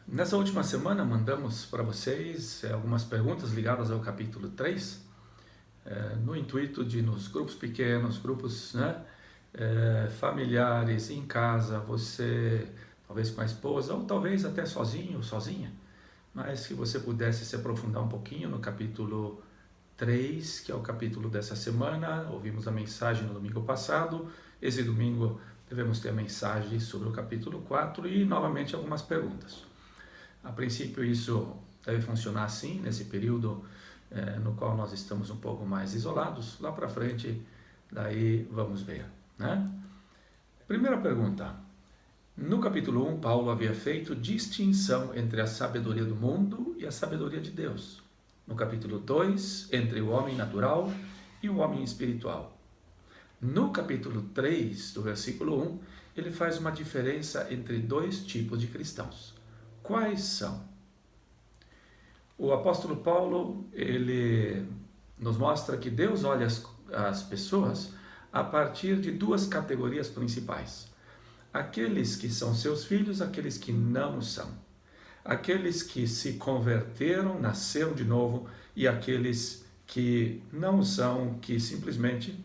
Nessa última semana mandamos para vocês algumas perguntas ligadas ao capítulo 3, no intuito de nos grupos pequenos, grupos familiares, em casa, você talvez com a esposa ou talvez até sozinho ou sozinha, mas que você pudesse se aprofundar um pouquinho no capítulo 3, que é o capítulo dessa semana. Ouvimos a mensagem no domingo passado, esse domingo devemos ter a mensagem sobre o capítulo 4 e novamente algumas perguntas. A princípio isso deve funcionar assim, nesse período no qual nós estamos um pouco mais isolados. Lá para frente, daí vamos ver, né? Primeira pergunta. No capítulo 1, Paulo havia feito distinção entre a sabedoria do mundo e a sabedoria de Deus. No capítulo 2, entre o homem natural e o homem espiritual. No capítulo 3, do versículo 1, ele faz uma diferença entre dois tipos de cristãos. Quais são? O apóstolo Paulo, ele nos mostra que Deus olha as pessoas a partir de duas categorias principais. Aqueles que são seus filhos, aqueles que não são. Aqueles que se converteram, nasceram de novo, e aqueles que não são, que simplesmente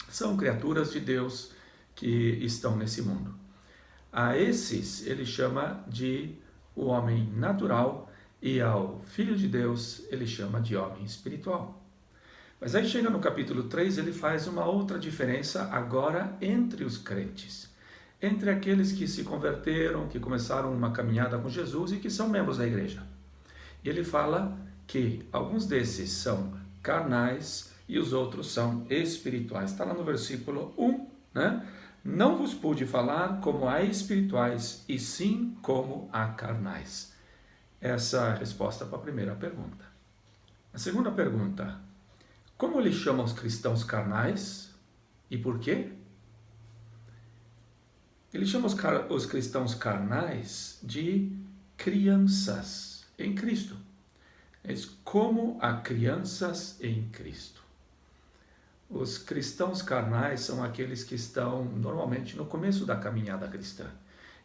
são criaturas de Deus que estão nesse mundo. A esses ele chama de o homem natural, e ao Filho de Deus ele chama de homem espiritual. Mas aí chega no capítulo 3, ele faz uma outra diferença agora entre os crentes. Entre aqueles que se converteram, que começaram uma caminhada com Jesus e que são membros da igreja. E ele fala que alguns desses são carnais e os outros são espirituais. Está lá no versículo 1, né? Não vos pude falar como a espirituais, e sim como a carnais. Essa é a resposta para a primeira pergunta. A segunda pergunta. Como ele chama os cristãos carnais e por quê? Ele chama os cristãos carnais de crianças em Cristo. Como a crianças em Cristo. Os cristãos carnais são aqueles que estão normalmente no começo da caminhada cristã.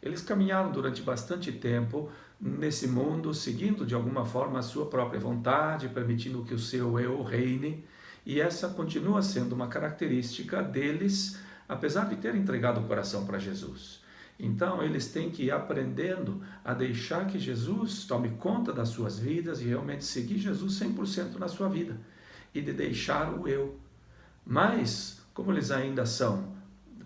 Eles caminharam durante bastante tempo nesse mundo, seguindo de alguma forma a sua própria vontade, permitindo que o seu eu reine, e essa continua sendo uma característica deles, apesar de terem entregado o coração para Jesus. Então eles têm que ir aprendendo a deixar que Jesus tome conta das suas vidas e realmente seguir Jesus 100% na sua vida, e de deixar o eu. Mas, como eles ainda são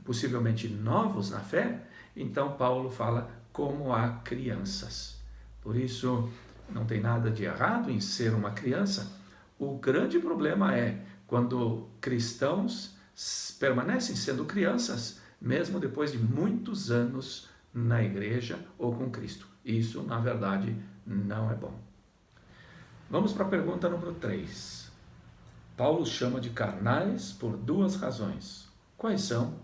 possivelmente novos na fé, então Paulo fala como a crianças. Por isso, não tem nada de errado em ser uma criança. O grande problema é quando cristãos permanecem sendo crianças, mesmo depois de muitos anos na igreja ou com Cristo. Isso, na verdade, não é bom. Vamos para a pergunta número 3. Paulo chama de carnais por duas razões. Quais são?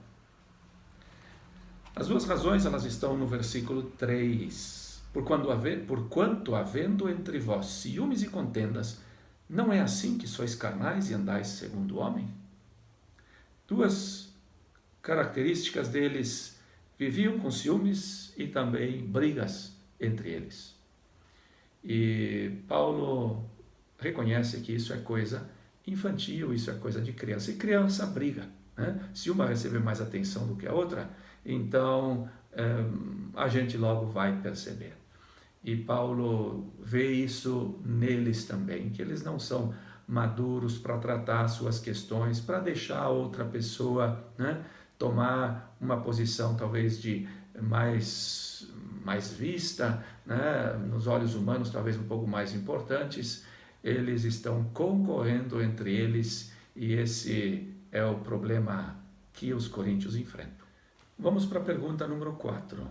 As duas razões elas estão no versículo 3. Porquanto havendo entre vós ciúmes e contendas, não é assim que sois carnais e andais segundo o homem? Duas características deles: viviam com ciúmes e também brigas entre eles. E Paulo reconhece que isso é coisa infantil, isso é coisa de criança. E criança briga, né? Se uma receber mais atenção do que a outra, então a gente logo vai perceber. E Paulo vê isso neles também, que eles não são maduros para tratar suas questões, para deixar a outra pessoa, né, tomar uma posição talvez de mais vista, né, nos olhos humanos talvez um pouco mais importantes. Eles estão concorrendo entre eles, e esse é o problema que os coríntios enfrentam. Vamos para a pergunta número 4.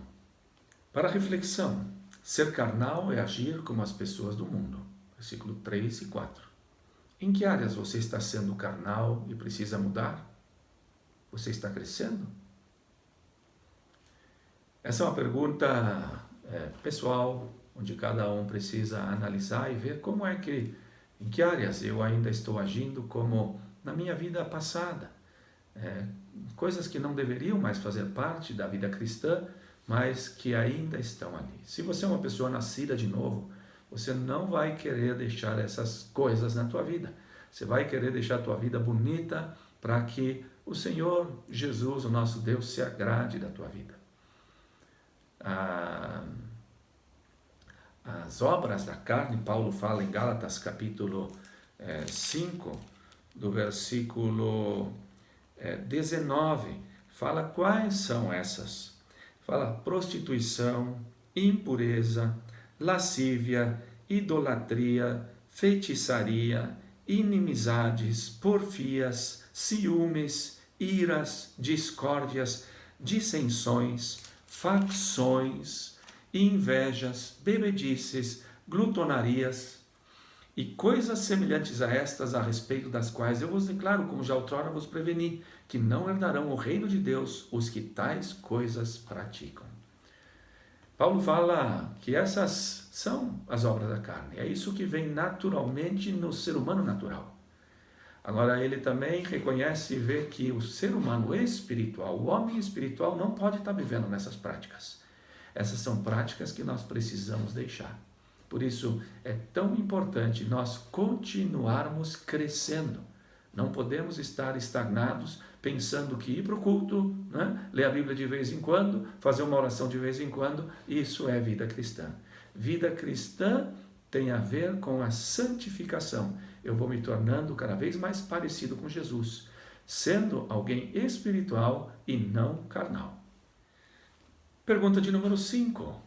Para a reflexão, ser carnal é agir como as pessoas do mundo. Versículo 3 e 4. Em que áreas você está sendo carnal e precisa mudar? Você está crescendo? Essa é uma pergunta pessoal, onde cada um precisa analisar e ver como é que, em que áreas eu ainda estou agindo como na minha vida passada. Coisas que não deveriam mais fazer parte da vida cristã, mas que ainda estão ali. Se você é uma pessoa nascida de novo, você não vai querer deixar essas coisas na tua vida. Você vai querer deixar a tua vida bonita para que o Senhor Jesus, o nosso Deus, se agrade da tua vida. As obras da carne, Paulo fala em Gálatas capítulo 5, do versículo 19, fala quais são essas. Fala prostituição, impureza, lascívia, idolatria, feitiçaria, inimizades, porfias, ciúmes, iras, discórdias, dissensões, facções, invejas, bebedices, glutonarias e coisas semelhantes a estas, a respeito das quais eu vos declaro, como já outrora vos preveni, que não herdarão o reino de Deus os que tais coisas praticam. Paulo fala que essas são as obras da carne, é isso que vem naturalmente no ser humano natural. Agora ele também reconhece e vê que o ser humano espiritual, o homem espiritual, não pode estar vivendo nessas práticas. Essas são práticas que nós precisamos deixar. Por isso é tão importante nós continuarmos crescendo. Não podemos estar estagnados pensando que ir para o culto, né? Ler a Bíblia de vez em quando, fazer uma oração de vez em quando, isso é vida cristã. Vida cristã tem a ver com a santificação. Eu vou me tornando cada vez mais parecido com Jesus, sendo alguém espiritual e não carnal. Pergunta de número 5.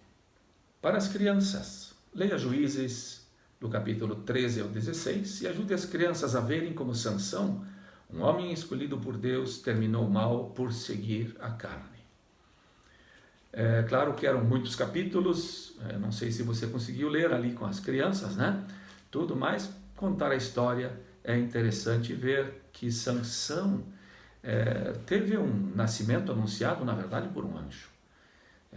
Para as crianças, leia Juízes, do capítulo 13 ao 16, e ajude as crianças a verem como Sansão, um homem escolhido por Deus, terminou mal por seguir a carne. É claro que eram muitos capítulos, não sei se você conseguiu ler ali com as crianças, né? Tudo mais, contar a história, é interessante ver que Sansão teve um nascimento anunciado, na verdade, por um anjo.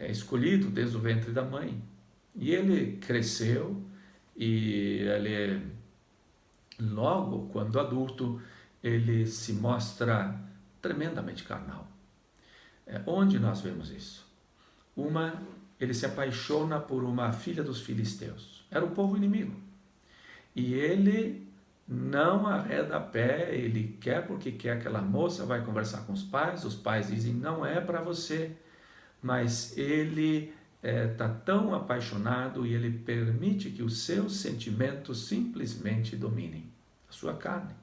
Escolhido desde o ventre da mãe. E ele cresceu e ele, logo quando adulto, ele se mostra tremendamente carnal. Onde nós vemos isso? Ele se apaixona por uma filha dos filisteus. Era o povo inimigo. E ele não arreda pé, ele quer porque quer aquela moça, vai conversar com os pais dizem, não é para você. Mas ele está tão apaixonado e ele permite que os seus sentimentos simplesmente dominem a sua carne.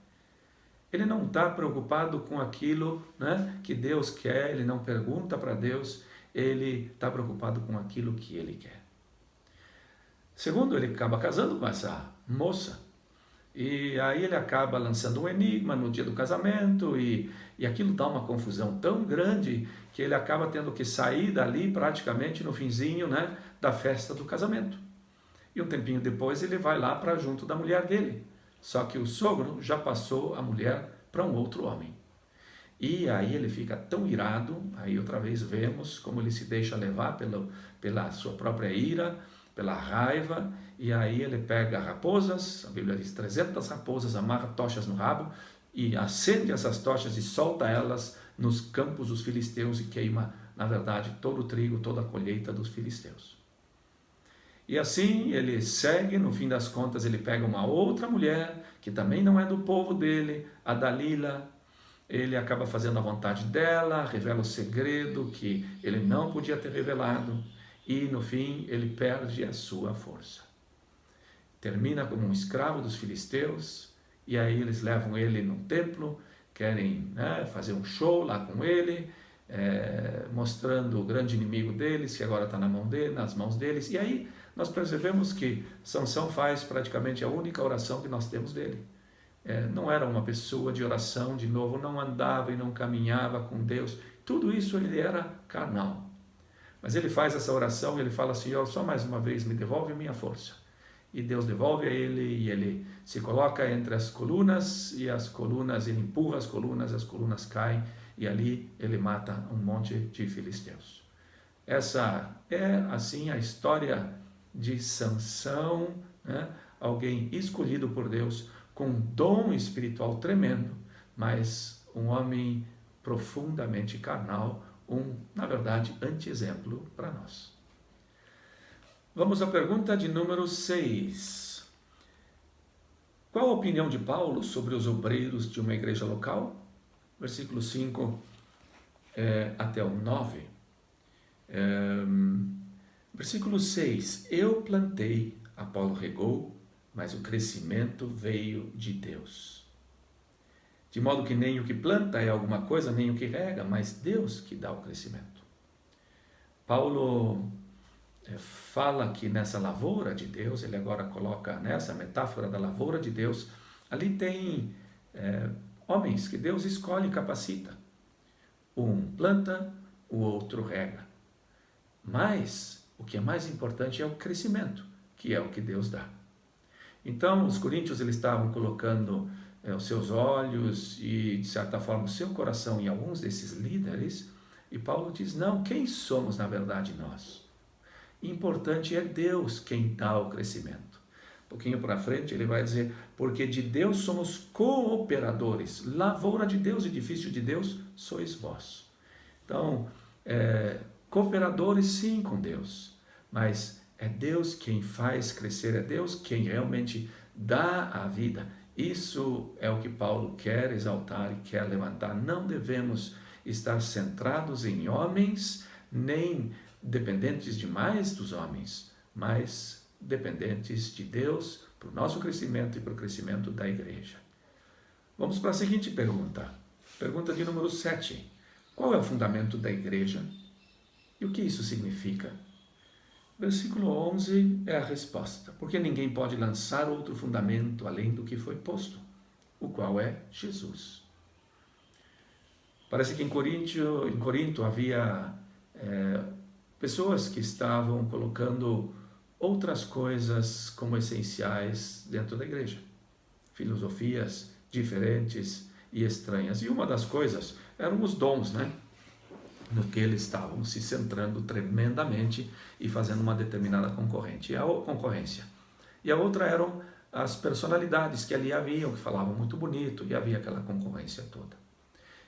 Ele não está preocupado com aquilo, né, que Deus quer, ele não pergunta para Deus, ele está preocupado com aquilo que ele quer. Segundo, ele acaba casando com essa moça, e aí ele acaba lançando um enigma no dia do casamento, e aquilo dá uma confusão tão grande que ele acaba tendo que sair dali praticamente no finzinho, né, da festa do casamento. E um tempinho depois ele vai lá para junto da mulher dele. Só que o sogro já passou a mulher para um outro homem. E aí ele fica tão irado, aí outra vez vemos como ele se deixa levar pela sua própria ira, pela raiva, e aí ele pega raposas, a Bíblia diz 300 raposas, amarra tochas no rabo, e acende essas tochas e solta elas nos campos dos filisteus e queima, na verdade, todo o trigo, toda a colheita dos filisteus. E assim ele segue, no fim das contas ele pega uma outra mulher, que também não é do povo dele, a Dalila. Ele acaba fazendo a vontade dela, revela o segredo que ele não podia ter revelado, e no fim ele perde a sua força. Termina como um escravo dos filisteus, e aí eles levam ele no templo, querem, né, fazer um show lá com ele, mostrando o grande inimigo deles, que agora está nas mãos deles. E aí nós percebemos que Sansão faz praticamente a única oração que nós temos dele. Não era uma pessoa de oração, de novo, não andava e não caminhava com Deus. Tudo isso ele era carnal. Mas ele faz essa oração e ele fala assim, só mais uma vez me devolve a minha força. E Deus devolve a ele, e ele se coloca entre as colunas, e as colunas, ele empurra as colunas caem, e ali ele mata um monte de filisteus. Essa é, assim, a história de Sansão, né? Alguém escolhido por Deus, com um dom espiritual tremendo, mas um homem profundamente carnal, na verdade, anti-exemplo para nós. Vamos à pergunta de número 6. Qual a opinião de Paulo sobre os obreiros de uma igreja local? Versículo 5 até o 9. Versículo 6. Eu plantei, Apolo regou, mas o crescimento veio de Deus. De modo que nem o que planta é alguma coisa, nem o que rega, mas Deus que dá o crescimento. Paulo fala que nessa lavoura de Deus, ele agora coloca nessa metáfora da lavoura de Deus, ali tem homens que Deus escolhe e capacita. Um planta, o outro rega. Mas o que é mais importante é o crescimento, que é o que Deus dá. Então, os coríntios eles estavam colocando os seus olhos e, de certa forma, o seu coração em alguns desses líderes, e Paulo diz, não, quem somos na verdade nós? Importante é Deus quem dá o crescimento. Um pouquinho para frente ele vai dizer, porque de Deus somos cooperadores, lavoura de Deus, edifício de Deus, sois vós. Então, cooperadores sim com Deus, mas é Deus quem faz crescer, é Deus quem realmente dá a vida. Isso é o que Paulo quer exaltar e quer levantar. Não devemos estar centrados em homens, nem dependentes demais dos homens, mas dependentes de Deus para o nosso crescimento e para o crescimento da igreja. Vamos para a seguinte pergunta. Pergunta de número 7. Qual é o fundamento da igreja? E o que isso significa? Versículo 11 é a resposta. Porque ninguém pode lançar outro fundamento além do que foi posto, o qual é Jesus. Parece que em Corinto havia pessoas que estavam colocando outras coisas como essenciais dentro da igreja. Filosofias diferentes e estranhas. E uma das coisas eram os dons, né? No que eles estavam se centrando tremendamente e fazendo uma determinada concorrência. E a outra eram as personalidades que ali haviam, que falavam muito bonito, e havia aquela concorrência toda.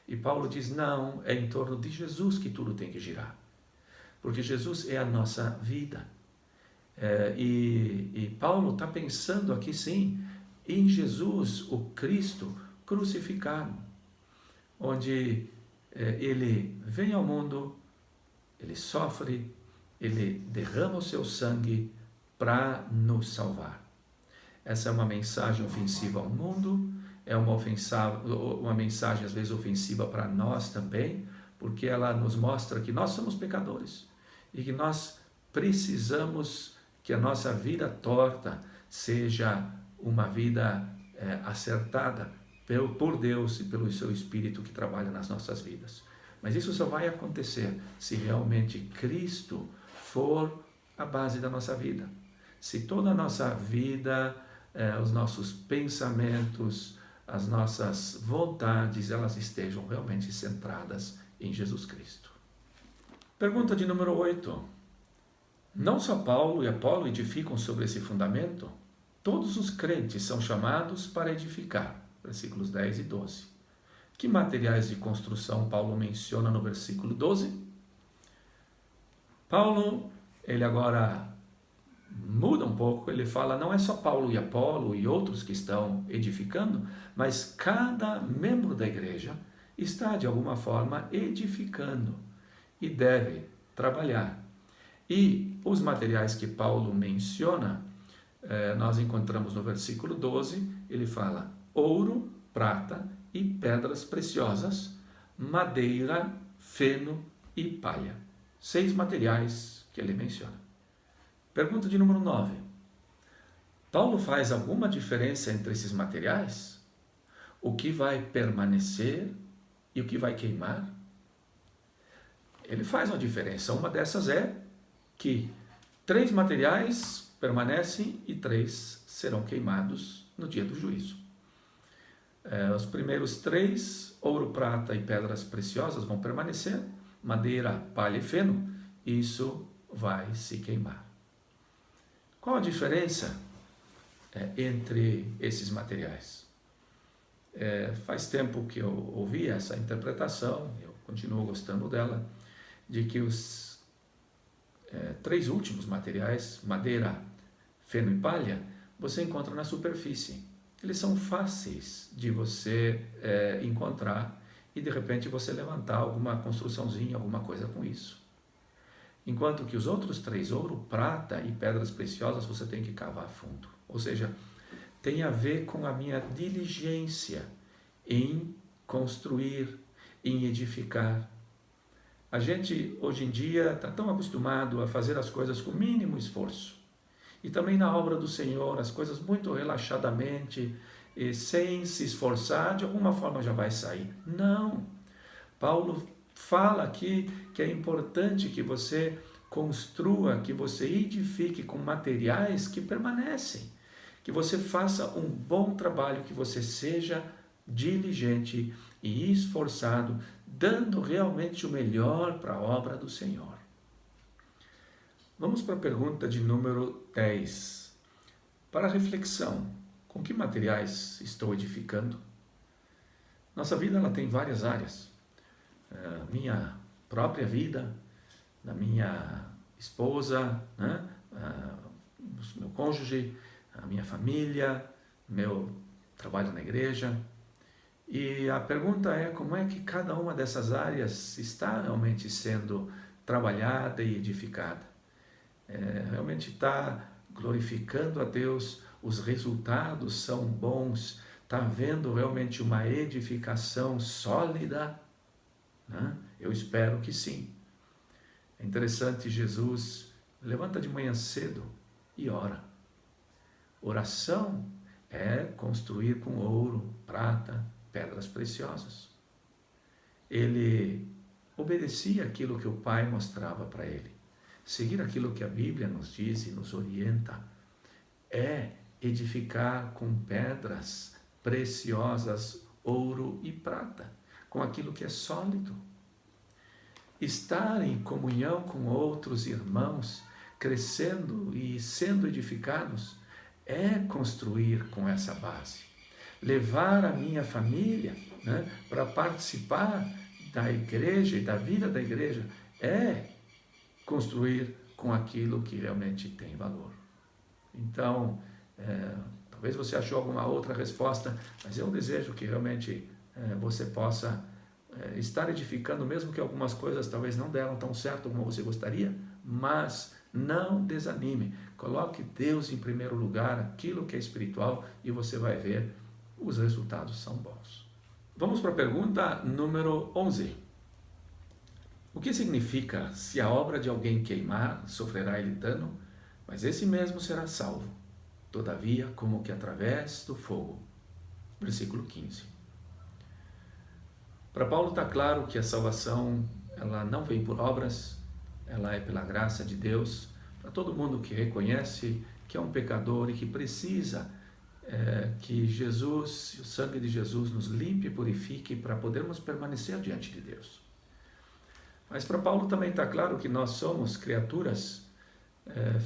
E Paulo diz, não, é em torno de Jesus que tudo tem que girar. Porque Jesus é a nossa vida. E Paulo está pensando aqui, sim, em Jesus, o Cristo crucificado, onde ele vem ao mundo, ele sofre, ele derrama o seu sangue para nos salvar. Essa é uma mensagem ofensiva ao mundo, é uma mensagem às vezes ofensiva para nós também, porque ela nos mostra que nós somos pecadores e que nós precisamos que a nossa vida torta seja uma vida acertada por Deus e pelo seu Espírito que trabalha nas nossas vidas. Mas isso só vai acontecer se realmente Cristo for a base da nossa vida. Se toda a nossa vida, os nossos pensamentos, as nossas vontades, elas estejam realmente centradas em Jesus Cristo. Pergunta de número 8. Não só Paulo e Apolo edificam sobre esse fundamento? Todos os crentes são chamados para edificar. Versículos 10 e 12. Que materiais de construção Paulo menciona no versículo 12? Paulo, ele agora muda um pouco, ele fala, não é só Paulo e Apolo e outros que estão edificando, mas cada membro da igreja está de alguma forma edificando e deve trabalhar. E os materiais que Paulo menciona, nós encontramos no versículo 12, ele fala, ouro, prata e pedras preciosas, madeira, feno e palha. 6 materiais que ele menciona. Pergunta de número 9. Paulo faz alguma diferença entre esses materiais? O que vai permanecer e o que vai queimar? Ele faz uma diferença. Uma dessas é que 3 materiais permanecem e 3 serão queimados no dia do juízo. Os primeiros 3, ouro, prata e pedras preciosas, vão permanecer, madeira, palha e feno, isso vai se queimar. Qual a diferença entre esses materiais? Faz tempo que eu ouvi essa interpretação, eu continuo gostando dela, de que os três últimos materiais, madeira, feno e palha, você encontra na superfície. Eles são fáceis de você encontrar e de repente você levantar alguma construçãozinha, alguma coisa com isso. Enquanto que os outros três, ouro, prata e pedras preciosas, você tem que cavar fundo. Ou seja, tem a ver com a minha diligência em construir, em edificar. A gente, hoje em dia, está tão acostumado a fazer as coisas com mínimo esforço. E também na obra do Senhor, as coisas muito relaxadamente, sem se esforçar, de alguma forma já vai sair. Não. Paulo fala aqui que é importante que você construa, que você edifique com materiais que permanecem, que você faça um bom trabalho, que você seja diligente e esforçado, dando realmente o melhor para a obra do Senhor. Vamos para a pergunta de número 10. Para a reflexão, com que materiais estou edificando? Nossa vida ela tem várias áreas. Minha própria vida, da minha esposa, né? Meu cônjuge, a minha família, meu trabalho na igreja. E a pergunta é como é que cada uma dessas áreas está realmente sendo trabalhada e edificada. Realmente está glorificando a Deus, os resultados são bons, está havendo realmente uma edificação sólida, né? Eu espero que sim. É interessante, Jesus levanta de manhã cedo e ora. Oração é construir com ouro, prata, pedras preciosas. Ele obedecia aquilo que o Pai mostrava para ele. Seguir aquilo que a Bíblia nos diz e nos orienta é edificar com pedras preciosas, ouro e prata, com aquilo que é sólido. Estar em comunhão com outros irmãos, crescendo e sendo edificados, é construir com essa base. Levar a minha família, né, para participar da igreja e da vida da igreja é construir com aquilo que realmente tem valor. Então, talvez você achou alguma outra resposta, mas eu desejo que realmente você possa estar edificando, mesmo que algumas coisas talvez não deram tão certo como você gostaria, mas não desanime. Coloque Deus em primeiro lugar, aquilo que é espiritual, e você vai ver os resultados são bons. Vamos para a pergunta número 11. O que significa, se a obra de alguém queimar, sofrerá ele dano, mas esse mesmo será salvo, todavia como que através do fogo? Versículo 15. Para Paulo está claro que a salvação ela não vem por obras, ela é pela graça de Deus, para todo mundo que reconhece que é um pecador e que precisa que Jesus, o sangue de Jesus nos limpe e purifique para podermos permanecer diante de Deus. Mas para Paulo também está claro que nós somos criaturas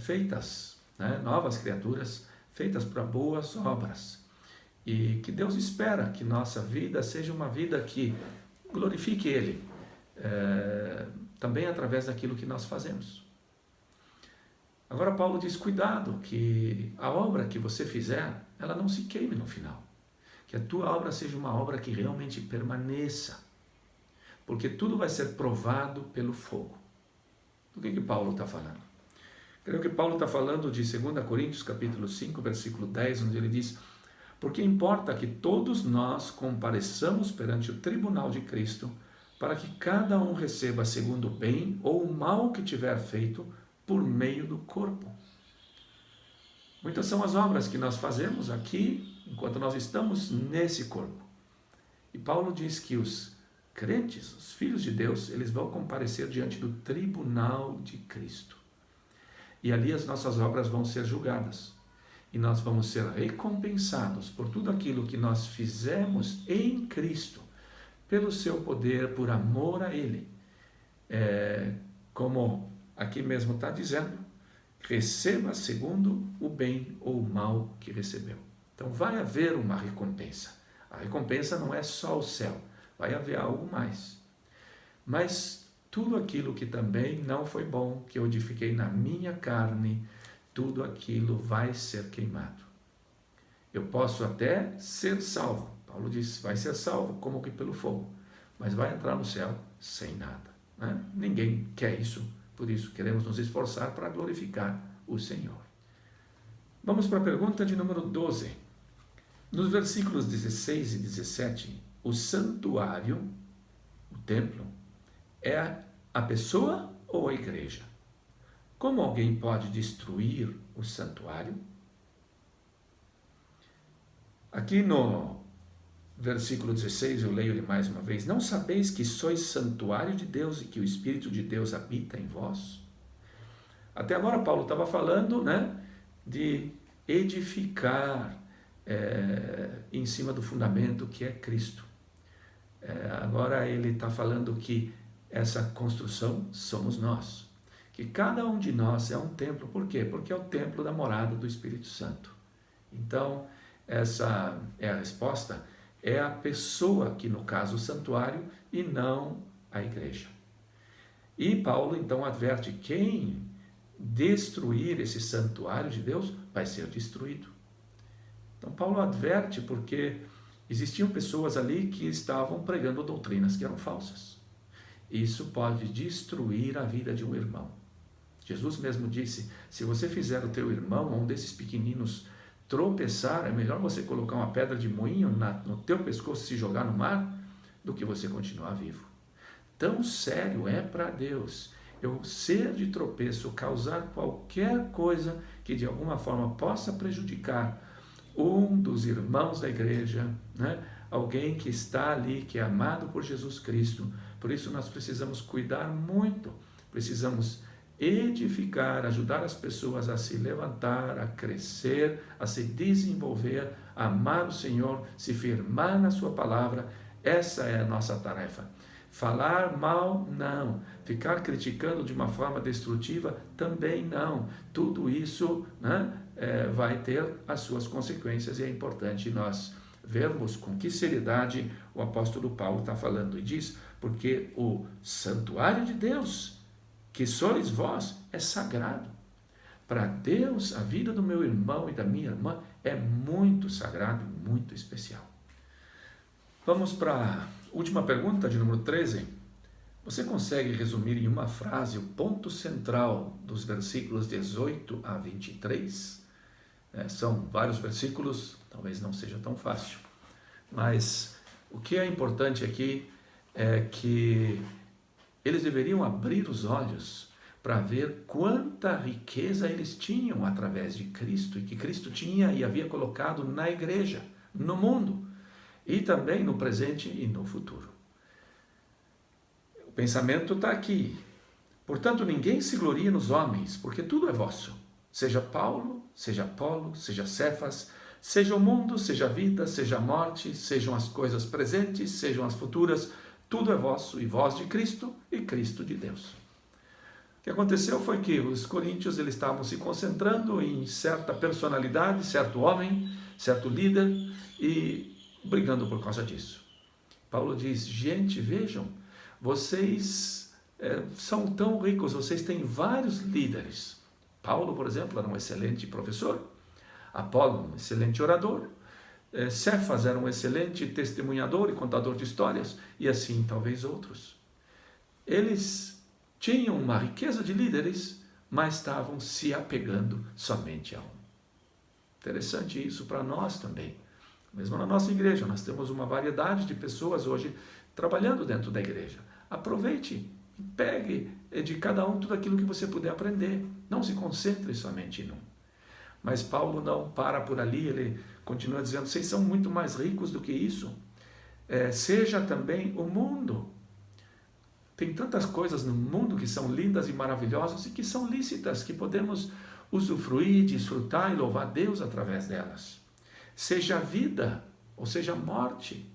feitas, né, novas criaturas, feitas para boas obras. E que Deus espera que nossa vida seja uma vida que glorifique Ele, também através daquilo que nós fazemos. Agora Paulo diz, cuidado, que a obra que você fizer, ela não se queime no final. Que a tua obra seja uma obra que realmente permaneça. Porque tudo vai ser provado pelo fogo. Do que Paulo está falando? Creio que Paulo está falando de 2 Coríntios capítulo 5, versículo 10, onde ele diz, porque importa que todos nós compareçamos perante o tribunal de Cristo, para que cada um receba segundo o bem ou o mal que tiver feito por meio do corpo. Muitas são as obras que nós fazemos aqui, enquanto nós estamos nesse corpo. E Paulo diz que os crentes, os filhos de Deus, eles vão comparecer diante do tribunal de Cristo. E ali as nossas obras vão ser julgadas. E nós vamos ser recompensados por tudo aquilo que nós fizemos em Cristo, pelo seu poder, por amor a Ele. Como aqui mesmo está dizendo, receba segundo o bem ou o mal que recebeu. Então vai haver uma recompensa. A recompensa não é só o céu, vai haver algo mais. Mas tudo aquilo que também não foi bom, que eu edifiquei na minha carne, tudo aquilo vai ser queimado. Eu posso até ser salvo. Paulo diz, vai ser salvo como que pelo fogo, mas vai entrar no céu sem nada, né? Ninguém quer isso, por isso queremos nos esforçar para glorificar o Senhor. Vamos para a pergunta de número 12. Nos versículos 16 e 17, o santuário, o templo, é a pessoa ou a igreja? Como alguém pode destruir o santuário? Aqui no versículo 16, eu leio ele mais uma vez. Não sabeis que sois santuário de Deus e que o Espírito de Deus habita em vós? Até agora Paulo estava falando, né, de edificar em cima do fundamento que é Cristo. Agora ele está falando que essa construção somos nós. Que cada um de nós é um templo. Por quê? Porque é o templo da morada do Espírito Santo. Então, essa é a resposta, é a pessoa, que no caso o santuário, e não a igreja. E Paulo então adverte, quem destruir esse santuário de Deus vai ser destruído. Então Paulo adverte porque existiam pessoas ali que estavam pregando doutrinas que eram falsas. Isso pode destruir a vida de um irmão. Jesus mesmo disse, se você fizer o teu irmão, um desses pequeninos, tropeçar, é melhor você colocar uma pedra de moinho no teu pescoço e se jogar no mar, do que você continuar vivo. Tão sério é para Deus eu ser de tropeço, causar qualquer coisa que de alguma forma possa prejudicar um dos irmãos da igreja, né? Alguém que está ali, que é amado por Jesus Cristo. Por isso nós precisamos cuidar muito, precisamos edificar, ajudar as pessoas a se levantar, a crescer, a se desenvolver, a amar o Senhor, se firmar na sua palavra. Essa é a nossa tarefa. Falar mal, não. Ficar criticando de uma forma destrutiva, também não. Tudo isso, né, vai ter as suas consequências e é importante nós vermos com que seriedade o apóstolo Paulo está falando. E diz, porque o santuário de Deus, que sois vós, é sagrado. Para Deus, a vida do meu irmão e da minha irmã é muito sagrado e muito especial. Vamos para a última pergunta, de número 13. Você consegue resumir em uma frase o ponto central dos versículos 18 a 23? São vários versículos, talvez não seja tão fácil. Mas o que é importante aqui é que eles deveriam abrir os olhos para ver quanta riqueza eles tinham através de Cristo, e que Cristo tinha e havia colocado na igreja, no mundo, e também no presente e no futuro. O pensamento está aqui. Portanto, ninguém se gloria nos homens, porque tudo é vosso. Seja Paulo, seja Apolo, seja Cefas, seja o mundo, seja a vida, seja a morte, sejam as coisas presentes, sejam as futuras, tudo é vosso, e vós de Cristo, e Cristo de Deus. O que aconteceu foi que os coríntios eles estavam se concentrando em certa personalidade, certo homem, certo líder, e brigando por causa disso. Paulo diz, gente, vejam, vocês são tão ricos, vocês têm vários líderes. Paulo, por exemplo, era um excelente professor, Apolo, um excelente orador, Cefas era um excelente testemunhador e contador de histórias, e assim talvez outros. Eles tinham uma riqueza de líderes, mas estavam se apegando somente a um. Interessante isso para nós também. Mesmo na nossa igreja, nós temos uma variedade de pessoas hoje trabalhando dentro da igreja. Aproveite e pegue de cada um tudo aquilo que você puder aprender. Não se concentre somente em um. Mas Paulo não para por ali, ele continua dizendo, vocês são muito mais ricos do que isso. Seja também o mundo. Tem tantas coisas no mundo que são lindas e maravilhosas e que são lícitas, que podemos usufruir, desfrutar e louvar Deus através delas. Seja a vida, ou seja a morte.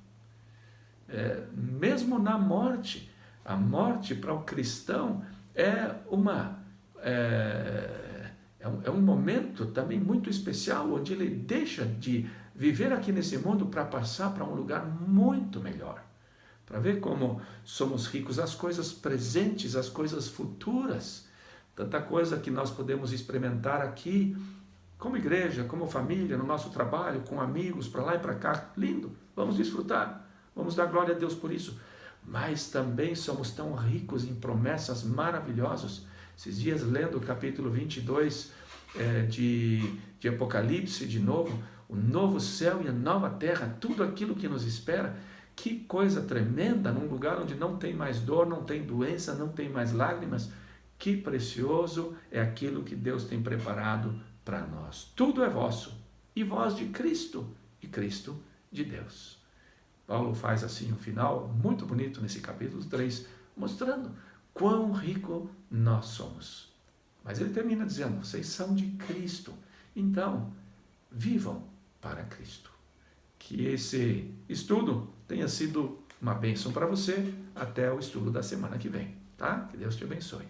Mesmo na morte, a morte para o cristão é um momento também muito especial, onde ele deixa de viver aqui nesse mundo para passar para um lugar muito melhor, para ver como somos ricos, as coisas presentes, as coisas futuras, tanta coisa que nós podemos experimentar aqui, como igreja, como família, no nosso trabalho, com amigos, para lá e para cá, lindo, vamos desfrutar, vamos dar glória a Deus por isso, mas também somos tão ricos em promessas maravilhosas. Esses dias, lendo o capítulo 22 de Apocalipse, de novo, o novo céu e a nova terra, tudo aquilo que nos espera, que coisa tremenda, num lugar onde não tem mais dor, não tem doença, não tem mais lágrimas, que precioso é aquilo que Deus tem preparado para nós. Tudo é vosso, e vós de Cristo, e Cristo de Deus. Paulo faz assim um final muito bonito nesse capítulo 3, mostrando quão rico nós somos. Mas ele termina dizendo, vocês são de Cristo, então vivam para Cristo. Que esse estudo tenha sido uma bênção para você até o estudo da semana que vem, tá? Que Deus te abençoe.